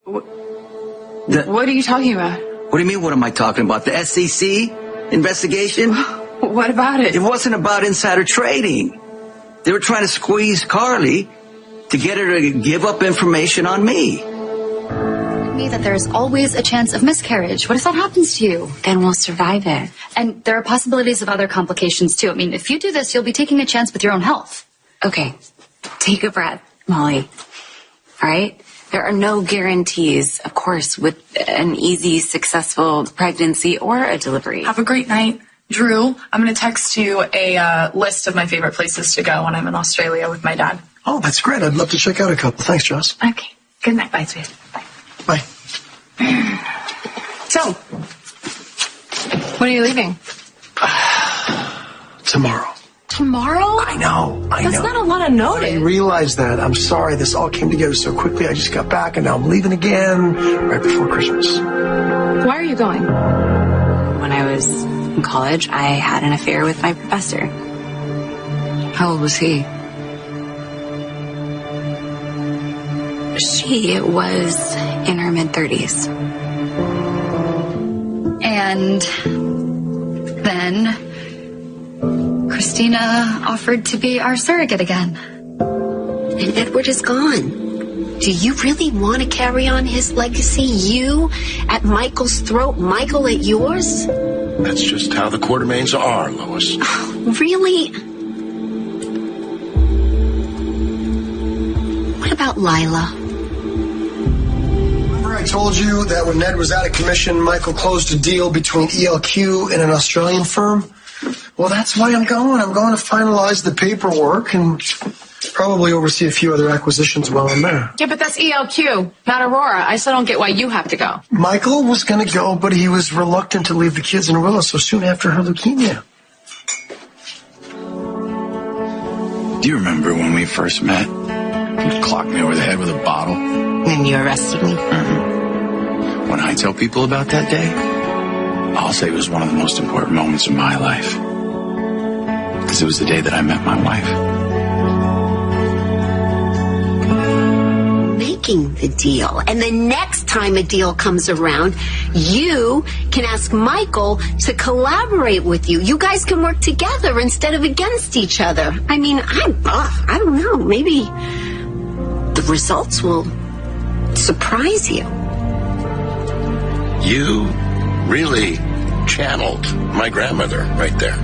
What are you talking about? What do you mean, what am I talking about? The SEC investigation? What about it? It wasn't about insider trading. They were trying to squeeze Carly to get her to give up information on me. That there's always a chance of miscarriage. What if that happens to you? Then we'll survive it. And there are possibilities of other complications too. I mean, if you do this, you'll be taking a chance with your own health. Okay, take a breath, Molly. All right? There are no guarantees, of course, with an easy, successful pregnancy or a delivery. Have a great night. Drew, I'm going to text you a list of my favorite places to go when I'm in Australia with my dad. Oh, that's great. I'd love to check out a couple. Thanks, Joss. Okay. Good night. Bye, sweetie. Bye. Bye. So, when are you leaving? Tomorrow. Tomorrow? I know. That's not a lot of notice. I realize that. I'm sorry this all came together so quickly. I just got back and now I'm leaving again right before Christmas. Why are you going? When I was in college, I had an affair with my professor. How old was he? She was in her mid-30s. And then Christina offered to be our surrogate again. And Edward is gone. Do you really want to carry on his legacy? You at Michael's throat, Michael at yours? That's just how the Quartermaines are, Lois. Oh, really? What about Lila? I told you that when Ned was out of commission, Michael closed a deal between ELQ and an Australian firm. Well, that's why I'm going. I'm going to finalize the paperwork and probably oversee a few other acquisitions while I'm there. Yeah, but that's ELQ, not Aurora. I still don't get why you have to go. Michael was going to go, but he was reluctant to leave the kids in Willow so soon after her leukemia. Do you remember when we first met? You clocked me over the head with a bottle. And you arrested me? When I tell people about that day, I'll say it was one of the most important moments of my life. Because it was the day that I met my wife. Making the deal. And the next time a deal comes around, you can ask Michael to collaborate with you. You guys can work together instead of against each other. I mean, I don't know. Maybe the results will surprise you. You really channeled my grandmother right there.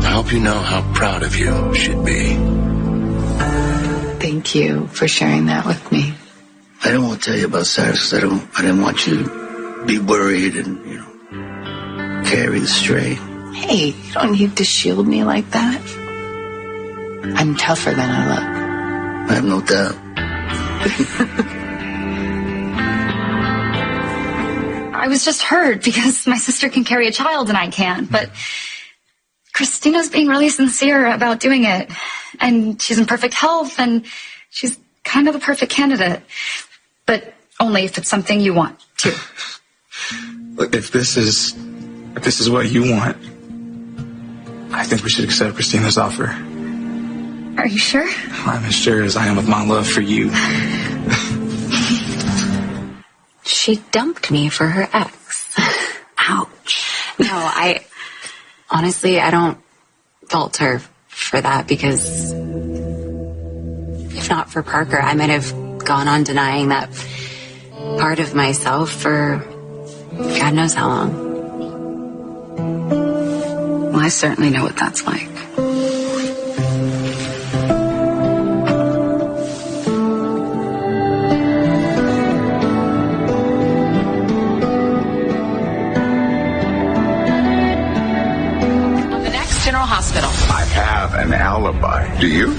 I hope you know how proud of you she'd be. Thank you for sharing that with me. I don't want to tell you about Cyrus because I didn't want you to be worried and, carry the strain. Hey, you don't need to shield me like that. I'm tougher than I look. I have no doubt. I was just hurt because my sister can carry a child and I can't. But Christina's being really sincere about doing it. And she's in perfect health and she's kind of the perfect candidate. But only if it's something you want to. Look, if this is what you want, I think we should accept Christina's offer. Are you sure? I'm as sure as I am with my love for you. She dumped me for her ex. Ouch. No, I don't fault her for that because if not for Parker, I might have gone on denying that part of myself for God knows how long. Well, I certainly know what that's like. Hospital. I have an alibi. Do you?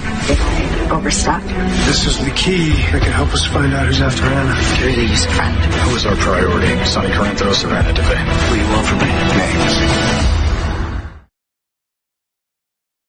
Overstocked. This is the key that can help us find out who's after Anna. Carrie Lee's friend. Who is our priority? Sonny Corinthos or Anna Devane? What do you want from me? Names.